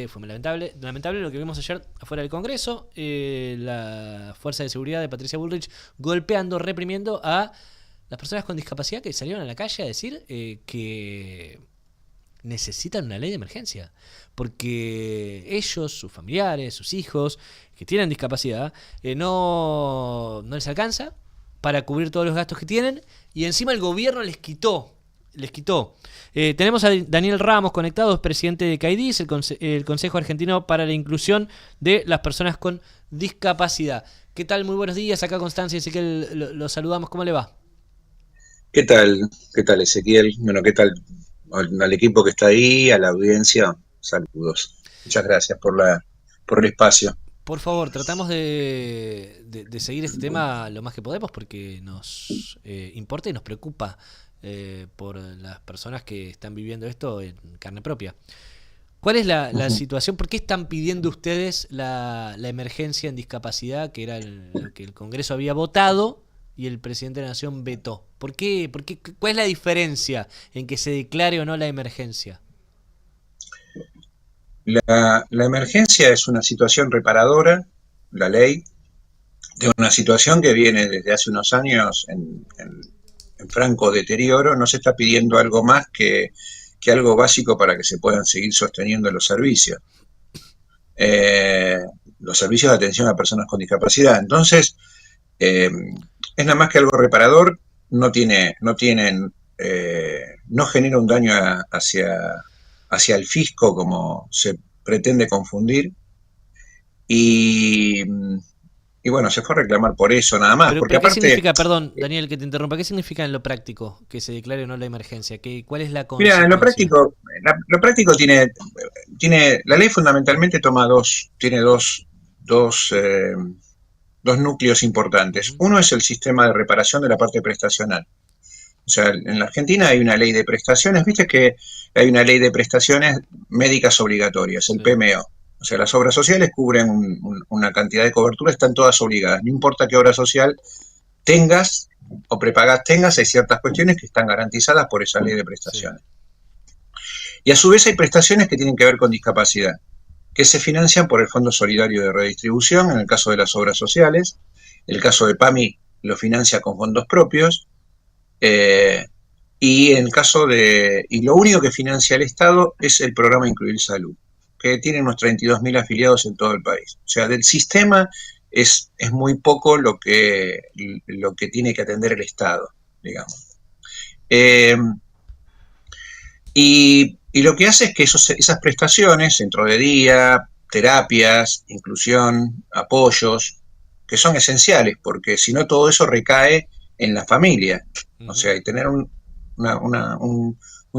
fue lamentable lo que vimos ayer afuera del Congreso, la fuerza de seguridad de Patricia Bullrich golpeando, reprimiendo a las personas con discapacidad que salieron a la calle a decir que necesitan una ley de emergencia, porque ellos, sus familiares, sus hijos que tienen discapacidad, no les alcanza para cubrir todos los gastos que tienen, y encima el gobierno les quitó. Tenemos a Daniel Ramos conectado, es presidente de CAIDIS, el Consejo Argentino para la Inclusión de las Personas con Discapacidad. ¿Qué tal? Muy buenos días, acá Constancia y Ezequiel lo saludamos, ¿cómo le va? ¿Qué tal? ¿Qué tal, Ezequiel? Bueno, ¿qué tal al equipo que está ahí, a la audiencia? Saludos. Muchas gracias por el espacio. Por favor, tratamos de seguir este tema lo más que podemos porque nos importa y nos preocupa por las personas que están viviendo esto en carne propia. ¿Cuál es la situación? ¿Por qué están pidiendo ustedes la emergencia en discapacidad, que era lo que el Congreso había votado y el presidente de la Nación vetó? ¿Por qué? ¿Cuál es la diferencia en que se declare o no la emergencia? La emergencia es una situación reparadora, la ley, de una situación que viene desde hace unos años en franco deterioro. No se está pidiendo algo más que algo básico para que se puedan seguir sosteniendo los servicios. Los servicios de atención a personas con discapacidad. Entonces, es nada más que algo reparador, no genera un daño hacia el fisco como se pretende confundir, y, y bueno, se fue a reclamar por eso nada más, porque Pero ¿qué aparte, significa, perdón, Daniel, que te interrumpa, qué significa en lo práctico que se declare o no la emergencia? ¿Cuál es la mira, en consecuencia? lo práctico la ley fundamentalmente tiene dos núcleos importantes. Uh-huh. Uno es el sistema de reparación de la parte prestacional. O sea, en la Argentina hay una ley de prestaciones, viste que hay una ley de prestaciones médicas obligatorias, el Sí. PMO. O sea, las obras sociales cubren una cantidad de cobertura, están todas obligadas. No importa qué obra social tengas o prepagas tengas, hay ciertas cuestiones que están garantizadas por esa ley de Sí. prestaciones. Y a su vez hay prestaciones que tienen que ver con discapacidad, que se financian por el Fondo Solidario de Redistribución, en el caso de las obras sociales. El caso de PAMI lo financia con fondos propios. Y en el caso y lo único que financia el Estado es el programa Incluir Salud, que tiene unos 32.000 afiliados en todo el país. O sea, del sistema es muy poco lo que tiene que atender el Estado, digamos. Eh, y lo que hace es que esas prestaciones, centro de día, terapias, inclusión, apoyos, que son esenciales, porque si no todo eso recae en la familia. O Uh-huh. sea, y tener un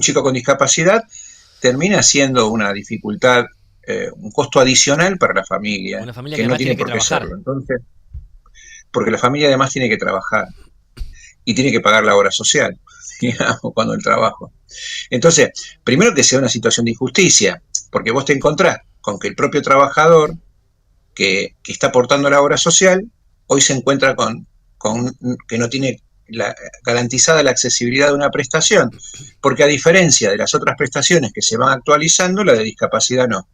chico con discapacidad termina siendo una dificultad, un costo adicional para la familia, Una familia que que no además tiene tiene que por qué trabajar. serlo. Entonces, porque la familia además tiene que trabajar y tiene que pagar la obra social, digamos, cuando el trabajo. Entonces, primero que sea una situación de injusticia, porque vos te encontrás con que el propio trabajador que está aportando la obra social hoy se encuentra con que no tiene garantizada la accesibilidad de una prestación, porque a diferencia de las otras prestaciones que se van actualizando, la de discapacidad no.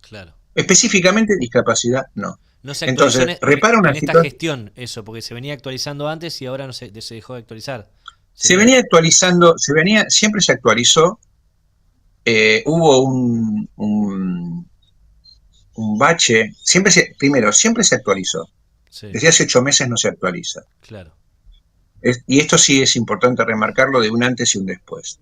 Claro. Específicamente discapacidad no. No se actualizó Entonces, repara una en esta situación. gestión eso, porque se venía actualizando antes y ahora no se dejó de actualizar. Se Sería. venía actualizando, siempre se actualizó. Hubo un bache, siempre se actualizó. Sí, Desde hace 8 meses no se actualiza. claro. Y esto sí es importante remarcarlo, de un antes y un después.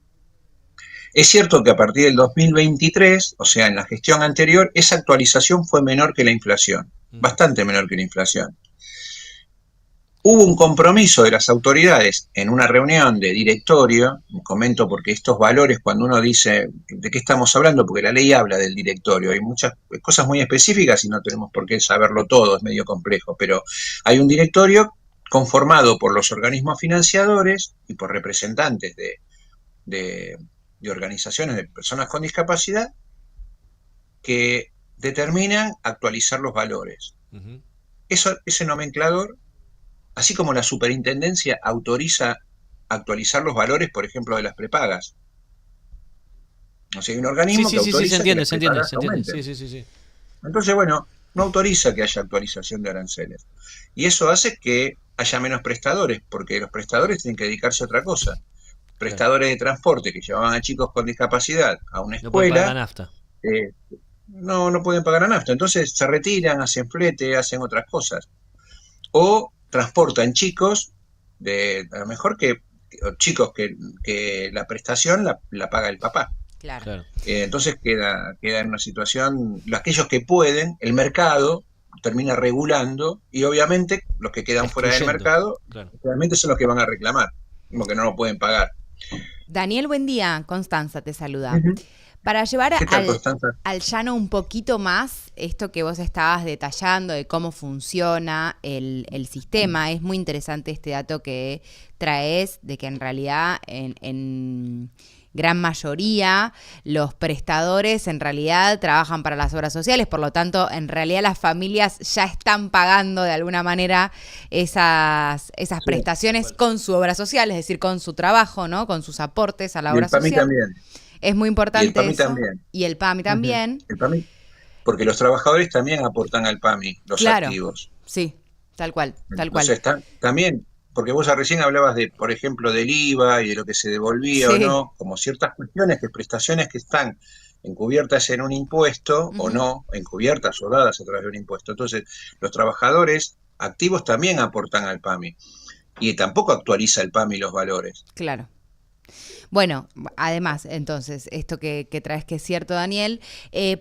Es cierto que a partir del 2023, o sea, en la gestión anterior, esa actualización fue menor que la inflación, Uh-huh. bastante menor que la inflación. Hubo un compromiso de las autoridades en una reunión de directorio, comento porque estos valores, cuando uno dice de qué estamos hablando, porque la ley habla del directorio, hay muchas cosas muy específicas y no tenemos por qué saberlo todo, es medio complejo, pero hay un directorio conformado por los organismos financiadores y por representantes de, de organizaciones de personas con discapacidad que determinan actualizar los valores. Uh-huh. Ese nomenclador, así como la superintendencia autoriza actualizar los valores, por ejemplo, de las prepagas, O sea, hay un Sí, organismo sí, que sí, sí, se autoriza que entiende, las se entiende, prepagas se entiende. aumenten. Sí, sí, sí, sí. Entonces, bueno, no autoriza que haya actualización de aranceles. Y eso hace que haya menos prestadores, porque los prestadores tienen que dedicarse a otra cosa. Claro. Prestadores de transporte que llevaban a chicos con discapacidad a una No pueden pagar la escuela, nafta. eh, no pueden pagar la nafta. Entonces se retiran, hacen flete, hacen otras cosas. O transportan chicos, a lo mejor chicos que la prestación la paga el papá. Claro. Claro. Entonces queda en una situación, aquellos que pueden, el mercado termina regulando y obviamente los que quedan fuera del Excluyendo. mercado Claro. realmente son los que van a reclamar, porque no lo pueden pagar. Daniel, buen día. Constanza te saluda. Uh-huh. Para llevar ¿Qué tal, Constanza? al llano un poquito más esto que vos estabas detallando de cómo funciona el sistema, es muy interesante este dato que traes de que en realidad en gran mayoría los prestadores en realidad trabajan para las obras sociales, por lo tanto en realidad las familias ya están pagando de alguna manera esas prestaciones con su obra social, es decir, con su trabajo, ¿no? Con sus aportes a la obra social. Y el PAMI también. Es muy importante Y el PAMI eso. también. Y el PAMI también. Uh-huh. El PAMI, porque los trabajadores también aportan al PAMI, los claro, activos. Sí, tal cual, tal Entonces, cual. también, porque vos recién hablabas de, por ejemplo, del IVA y de lo que se devolvía o no, como ciertas cuestiones, que prestaciones que están encubiertas en un impuesto o no, encubiertas o dadas a través de un impuesto. Entonces, los trabajadores activos también aportan al PAMI y tampoco actualiza el PAMI los valores. Claro. Bueno, además, entonces, esto que traes que es cierto, Daniel,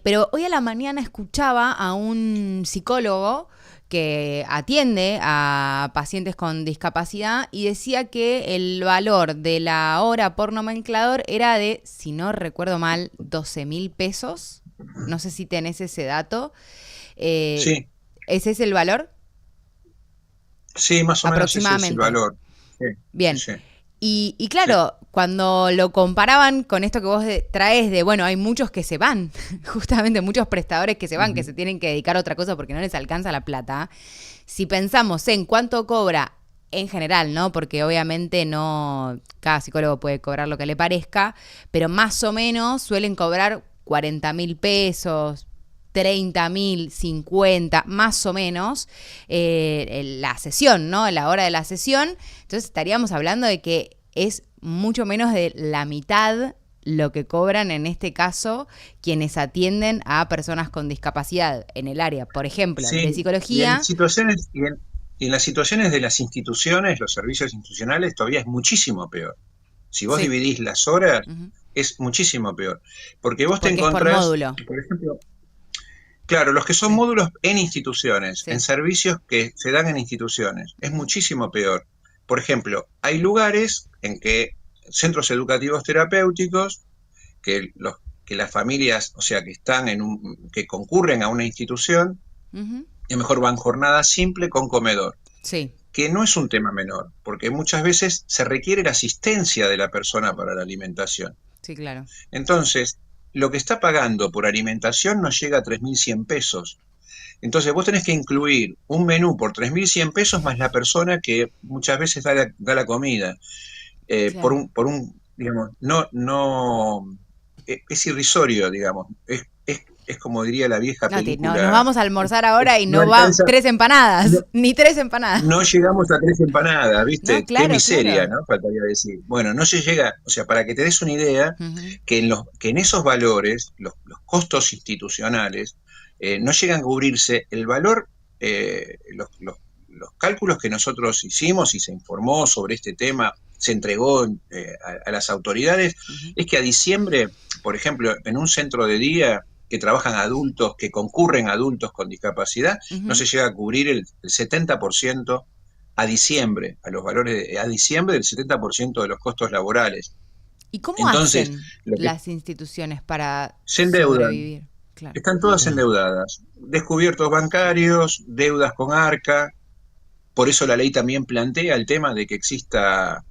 pero hoy a la mañana escuchaba a un psicólogo que atiende a pacientes con discapacidad y decía que el valor de la hora por nomenclador era de, si no recuerdo mal, 12.000 pesos. No sé si tenés ese dato. Sí. ¿Ese es el valor? Sí, más o menos ese es el valor. Sí, bien. Sí. Y claro, cuando lo comparaban con esto que vos traes de, bueno, hay muchos que se van, justamente muchos prestadores que se van, que se tienen que dedicar a otra cosa porque no les alcanza la plata. Si pensamos en cuánto cobra en general, ¿no? Porque obviamente no, cada psicólogo puede cobrar lo que le parezca, pero más o menos suelen cobrar 40.000 pesos, 30.000, 50, más o menos, la sesión, ¿no? La hora de la sesión. Entonces estaríamos hablando de que es mucho menos de la mitad lo que cobran en este caso quienes atienden a personas con discapacidad en el área, por ejemplo, de psicología. Y en las situaciones de las instituciones, los servicios institucionales, todavía es muchísimo peor. Si vos dividís las horas, es muchísimo peor. Porque vos te encontrás, es por módulo. Por ejemplo, claro, los que son módulos en instituciones, en servicios que se dan en instituciones, es muchísimo peor. Por ejemplo, hay lugares en que centros educativos terapéuticos, que las familias, o sea, que están que concurren a una institución, y mejor van jornada simple con comedor. Sí. Que no es un tema menor, porque muchas veces se requiere la asistencia de la persona para la alimentación. Sí, claro. Entonces, lo que está pagando por alimentación no llega a 3.100 pesos. Entonces vos tenés que incluir un menú por 3.100 pesos más la persona que muchas veces da la comida. Claro. Por un, digamos, es irrisorio, digamos. Es como diría la vieja película. Nos vamos a almorzar ahora y no va 3 empanadas, ni 3 empanadas. No llegamos a 3 empanadas, ¿viste? No, claro, qué miseria, claro. ¿no? Faltaría decir. Bueno, no se llega, o sea, para que te des una idea, que en esos valores, los costos institucionales, no llegan a cubrirse el valor, los cálculos que nosotros hicimos y se informó sobre este tema, se entregó a las autoridades, es que a diciembre, por ejemplo, en un centro de día que trabajan adultos, que concurren adultos con discapacidad, no se llega a cubrir el 70% a diciembre, a los valores a diciembre del 70% de los costos laborales. ¿Y cómo hacen las instituciones para sobrevivir? Claro. Están todas endeudadas, descubiertos bancarios, deudas con ARCA, por eso la ley también plantea el tema de que exista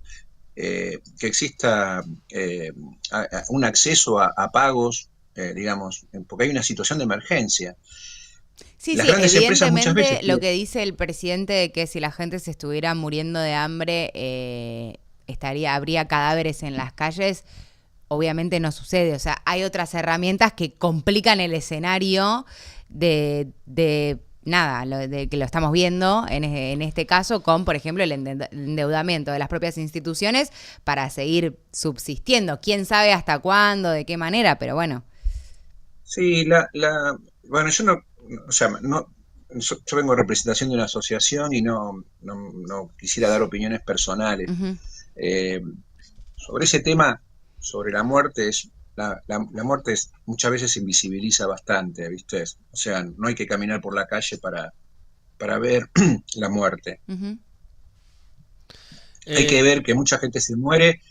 un acceso a pagos, digamos, porque hay una situación de emergencia. Sí, las grandes empresas muchas veces lo que dice el presidente de que si la gente se estuviera muriendo de hambre, habría cadáveres en las calles, obviamente no sucede. O sea, hay otras herramientas que complican el escenario de nada, de que lo estamos viendo en este caso con, por ejemplo, el endeudamiento de las propias instituciones para seguir subsistiendo. ¿Quién sabe hasta cuándo, de qué manera? Pero bueno. Sí, bueno, yo no, o sea, no, yo vengo en representación de una asociación y no quisiera dar opiniones personales. Uh-huh. Eh, Sobre ese tema, sobre la muerte, la muerte muchas veces se invisibiliza bastante, ¿viste? O sea, no hay que caminar por la calle para ver la muerte. Uh-huh. Hay que ver que mucha gente se muere,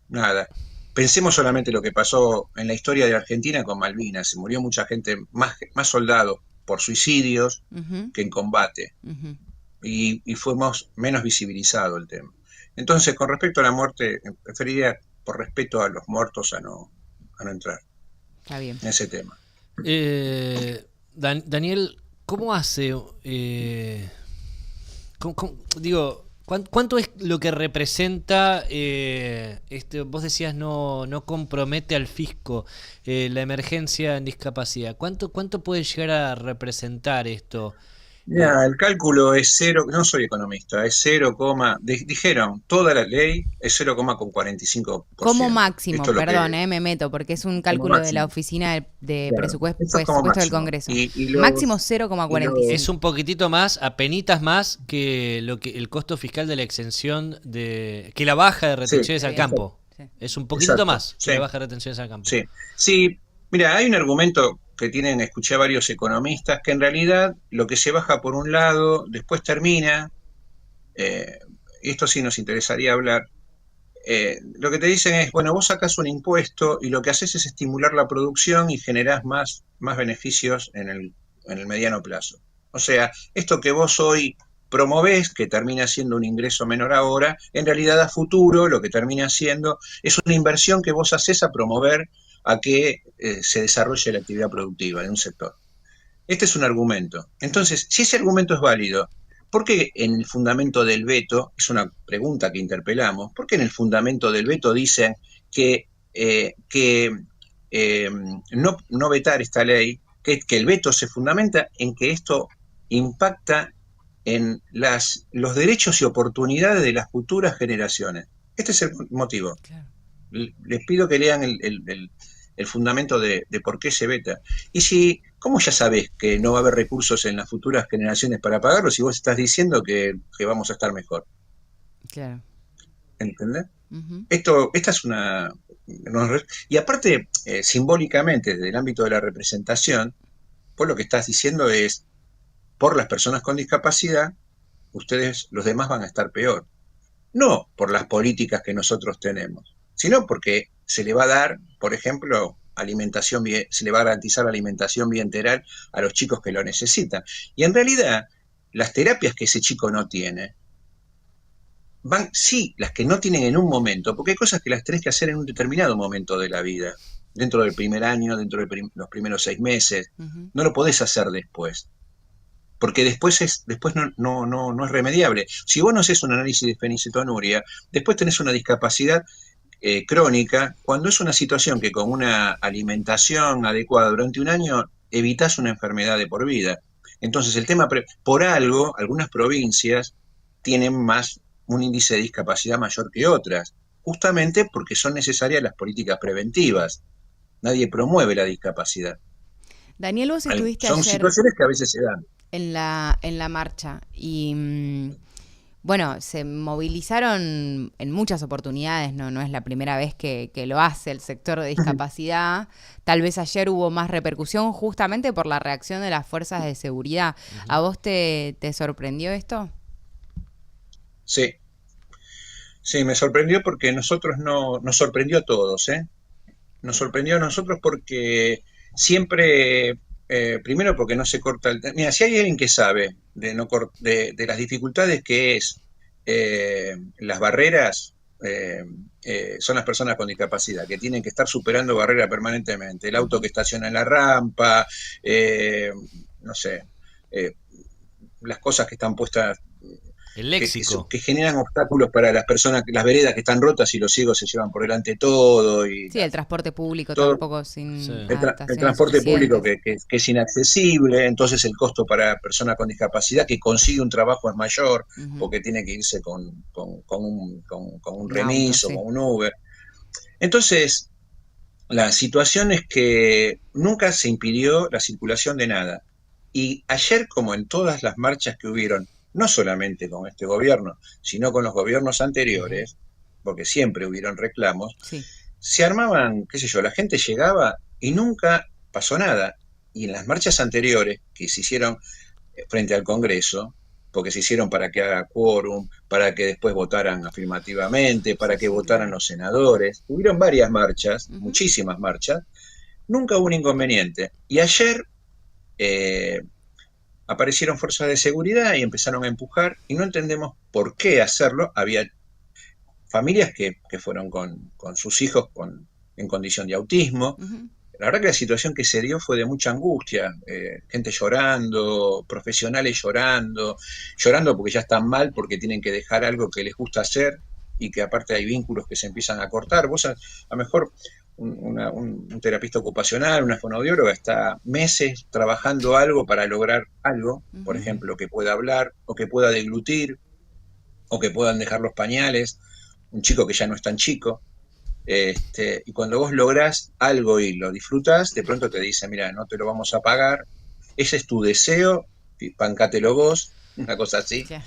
nada. Pensemos solamente lo que pasó en la historia de Argentina con Malvinas. Se murió mucha gente, más soldados por suicidios Uh-huh. que en combate. Uh-huh. Y fue menos visibilizado el tema. Entonces, con respecto a la muerte, preferiría, por respeto a los muertos, a no entrar Está bien. en ese tema. Daniel, ¿cómo hace? Digo, ¿cuánto es lo que representa? Vos decías no compromete al fisco la emergencia en discapacidad. ¿Cuánto puede llegar a representar esto? Mira, el cálculo es cero, no soy economista, es 0, dijeron, toda la ley es 0,45%. Como máximo, Esto es lo perdón, que, me meto, porque es un como cálculo de la máximo. Oficina de Claro, Presupuesto, esto es como del máximo. Congreso. Y Máximo y 0,45. Es un poquitito más, apenitas más que el costo fiscal de la exención que la baja de retenciones Sí, al campo. sí. Es un poquitito Exacto, más que sí. la baja de retenciones al campo. Sí. Mira, hay un argumento que escuché a varios economistas, que en realidad lo que se baja por un lado, después termina, y esto sí nos interesaría hablar, lo que te dicen es, bueno, vos sacás un impuesto y lo que haces es estimular la producción y generás más beneficios en el mediano plazo. O sea, esto que vos hoy promovés, que termina siendo un ingreso menor ahora, en realidad a futuro lo que termina siendo es una inversión que vos haces a promover a que se desarrolle la actividad productiva de un sector. Este es un argumento. Entonces, si ese argumento es válido, ¿por qué en el fundamento del veto, es una pregunta que interpelamos, ¿por qué en el fundamento del veto dicen que no vetar esta ley, que el veto se fundamenta en que esto impacta en los derechos y oportunidades de las futuras generaciones? Este es el motivo. Claro. Les pido que lean el fundamento de por qué se veta. Y ¿cómo ya sabés que no va a haber recursos en las futuras generaciones para pagarlo si vos estás diciendo que vamos a estar mejor? Claro. ¿Entendés? Uh-huh. Esta es una... Y aparte, simbólicamente, desde el ámbito de la representación, vos lo que estás diciendo es, por las personas con discapacidad, ustedes, los demás, van a estar peor. No por las políticas que nosotros tenemos, sino porque se le va a dar, por ejemplo, se le va a garantizar alimentación bienteral a los chicos que lo necesitan. Y en realidad, las terapias que ese chico no tiene, sí, las que no tienen en un momento, porque hay cosas que las tenés que hacer en un determinado momento de la vida, dentro del primer año, dentro de los primeros 6 meses, Uh-huh. no lo podés hacer después. Porque después no es remediable. Si vos no haces un análisis de fenilcetonuria, después tenés una discapacidad crónica, cuando es una situación que con una alimentación adecuada durante un año evitás una enfermedad de por vida. Entonces el tema, por algo, algunas provincias tienen un índice de discapacidad mayor que otras, justamente porque son necesarias las políticas preventivas. Nadie promueve la discapacidad. Daniel, vos estuviste Son ayer situaciones que a veces se dan. en la marcha y bueno, se movilizaron en muchas oportunidades, no es la primera vez que lo hace el sector de discapacidad. Tal vez ayer hubo más repercusión justamente por la reacción de las fuerzas de seguridad. Uh-huh. ¿A vos te sorprendió esto? Sí, me sorprendió porque nos sorprendió a todos, ¿eh? Nos sorprendió a nosotros porque siempre, primero porque no se corta mira, si hay alguien que sabe de las dificultades que es las barreras, son las personas con discapacidad, que tienen que estar superando barreras permanentemente. El auto que estaciona en la rampa, no sé, las cosas que están puestas El léxico. que generan obstáculos para las personas, las veredas que están rotas y los ciegos se llevan por delante todo. Y Sí, el transporte público todo, tampoco sin Sí. el adaptaciones transporte público suficientes. que es inaccesible, entonces el costo para personas con discapacidad que consigue un trabajo es mayor, Ujú. porque tiene que irse con un Un auto, remis o sí. con un Uber. Entonces, la situación es que nunca se impidió la circulación de nada. Y ayer, como en todas las marchas que hubieron, no solamente con este gobierno, sino con los gobiernos anteriores, porque siempre hubieron reclamos, Sí. se armaban, qué sé yo, la gente llegaba y nunca pasó nada. Y en las marchas anteriores que se hicieron frente al Congreso, porque se hicieron para que haga quórum, para que después votaran afirmativamente, para Sí, que sí, votaran claro. los senadores, hubieron varias marchas, Ujú. muchísimas marchas, nunca hubo un inconveniente. Y ayer aparecieron fuerzas de seguridad y empezaron a empujar y no entendemos por qué hacerlo. Había familias que fueron con sus hijos en condición de autismo. Ujú. La verdad que la situación que se dio fue de mucha angustia, gente llorando, profesionales llorando porque ya están mal, porque tienen que dejar algo que les gusta hacer y que aparte hay vínculos que se empiezan a cortar. Vos a lo mejor un terapista ocupacional, una fonoaudióloga está meses trabajando algo para lograr algo, por Ujú. ejemplo, que pueda hablar o que pueda deglutir o que puedan dejar los pañales, un chico que ya no es tan chico. Y cuando vos lográs algo y lo disfrutás, de pronto te dice, mira, no te lo vamos a pagar, ese es tu deseo, pancátelo vos, una cosa así. Ya.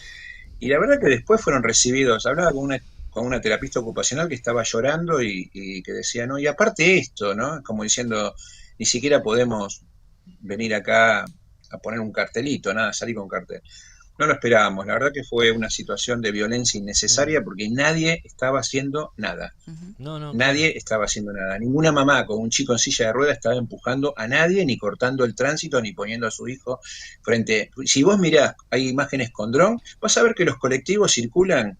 Y la verdad que después fueron recibidos, hablaba con una terapista ocupacional que estaba llorando y que decía, no, y aparte esto, ¿no? Como diciendo, ni siquiera podemos venir acá a poner un cartelito, nada, salir con cartel. No lo esperábamos, la verdad que fue una situación de violencia innecesaria porque nadie estaba haciendo nada. Ujú. No, no, claro. Nadie estaba haciendo nada. Ninguna mamá con un chico en silla de ruedas estaba empujando a nadie, ni cortando el tránsito, ni poniendo a su hijo frente. Si vos mirás, hay imágenes con dron, vas a ver que los colectivos circulan,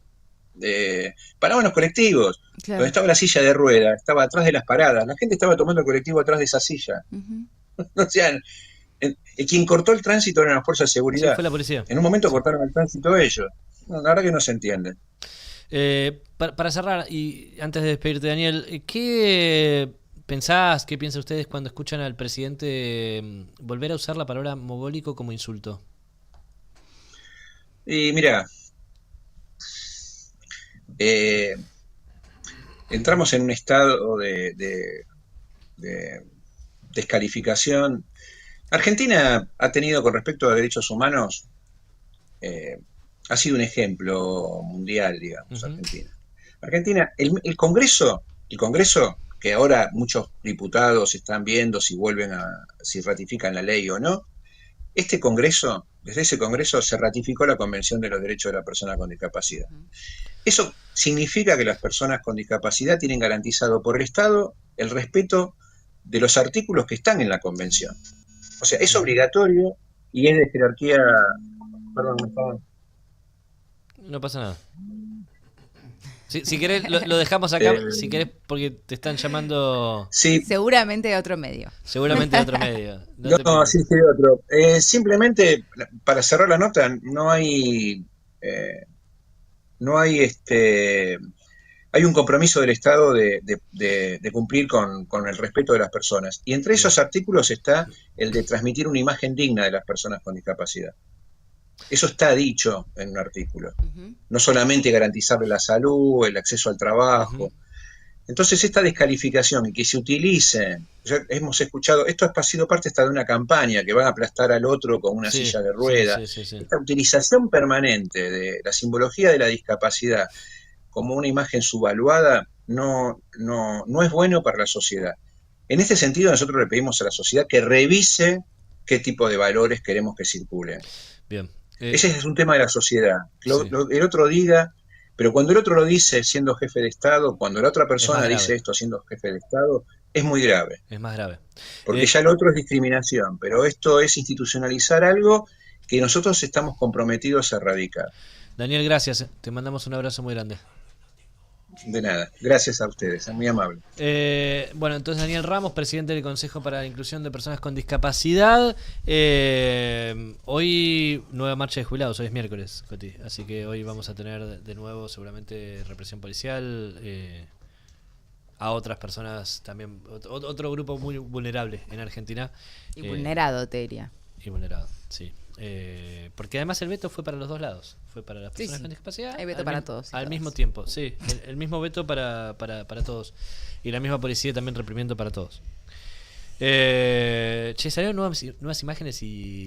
paraban los colectivos, donde Claro. estaba la silla de ruedas, estaba atrás de las paradas, la gente estaba tomando el colectivo atrás de esa silla. Ujú. O sea, quien cortó el tránsito eran las fuerzas de Sí, seguridad. fue la policía. En un momento Sí. cortaron el tránsito ellos. No, la verdad que no se entiende. Para cerrar, y antes de despedirte, Daniel, ¿qué pensás, qué piensan ustedes cuando escuchan al presidente volver a usar la palabra mogólico como insulto? Y mira, eh, entramos en un estado de descalificación. Argentina ha tenido con respecto a derechos humanos, eh, ha sido un ejemplo mundial, digamos, Ujú. Argentina. Argentina, el Congreso, que ahora muchos diputados están viendo si ratifican la ley o no, este Congreso, desde ese Congreso se ratificó la Convención de los Derechos de la Persona con Discapacidad. Ujú. Eso significa que las personas con discapacidad tienen garantizado por el Estado el respeto de los artículos que están en la Convención. O sea, es obligatorio y es de jerarquía. Perdón, me estaban. No pasa nada. Si querés, lo dejamos acá, Eh, si querés, porque te están llamando sí, Seguramente de otro medio. seguramente de otro medio. No te no, preocupes. sí, sí, otro. Simplemente, para cerrar la nota, eh, no hay hay un compromiso del Estado de cumplir con el respeto de las personas. Y entre Bien. esos artículos está el de transmitir una imagen digna de las personas con discapacidad. Eso está dicho en un artículo. Ujú. No solamente garantizarle la salud, el acceso al Ujú. trabajo. Entonces, esta descalificación y que se utilice, ya hemos escuchado, esto ha sido parte hasta de una campaña que van a aplastar al otro con una Sí, silla de sí, rueda. sí, sí, sí. Esta utilización permanente de la simbología de la discapacidad como una imagen subvaluada no es bueno para la sociedad. En este sentido, nosotros le pedimos a la sociedad que revise qué tipo de valores queremos que circulen. Bien. Ese es un tema de la sociedad. Sí, El otro diga, pero cuando el otro lo dice siendo jefe de Estado, cuando la otra es más persona dice grave, esto siendo jefe de Estado, es muy grave, es más grave. porque Eh, ya lo otro es discriminación, pero esto es institucionalizar algo que nosotros estamos comprometidos a erradicar. Daniel, gracias. Te mandamos un abrazo muy grande. De nada. Gracias a ustedes, es muy amable. Bueno, entonces Daniel Ramos, presidente del Consejo para la Inclusión de Personas con Discapacidad. Hoy nueva marcha de jubilados, hoy es miércoles, Coti. Así que hoy vamos a tener de nuevo seguramente represión policial. A otras personas también, otro grupo muy vulnerable en Argentina. Y vulnerado, te diría. Y vulnerado, sí. Porque además el veto fue para los dos lados. Fue para las personas con discapacidad. Hay veto para todos. Al mismo tiempo, sí. El mismo veto para todos. Y la misma policía también reprimiendo para todos. Salieron nuevas imágenes y